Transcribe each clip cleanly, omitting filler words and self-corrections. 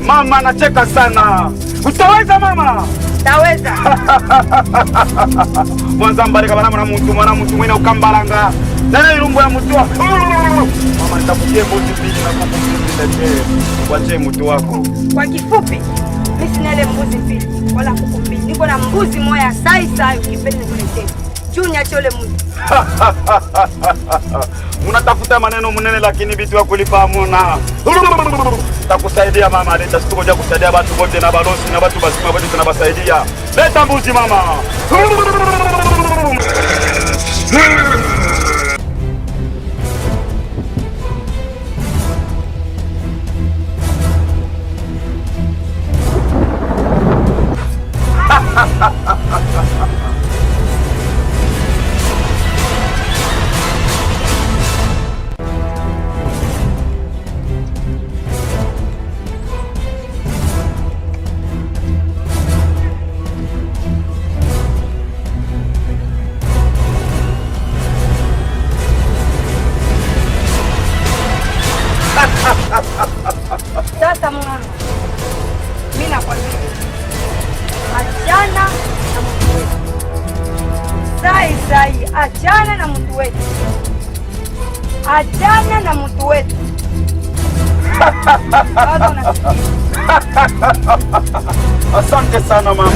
Mama anacheka sana. Utaweza mama? Taweza. Mwanza mbarika bana mwana mtu mwena ukambalanga. Nana irumbo ya mtu wako. Mama nitakutie mbuzi mbili na kuku mbili. Wache mtu wako. Kwa kifupi, mimi sina ile mbuzi mbili wala kuku mbili. Niko na mbuzi moja sai ukipenda nikuletee. Chunya chole mbuzi. Unatafuta maneno munene lakini vitu ya kulipa hamuna. Takusaidia mama, leta sikuja kusaidia watu wote na balozi na watu basima wote tunabasaidia. Leta mbuzi mama. Sasa mwana, mimi nakwambia, achana na mtu wetu. Sai, achana na mtu wetu. Achana na mtu wetu. Asante sana mama.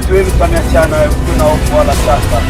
Mtu wenu kaniachana, kuna hofu wala sasa.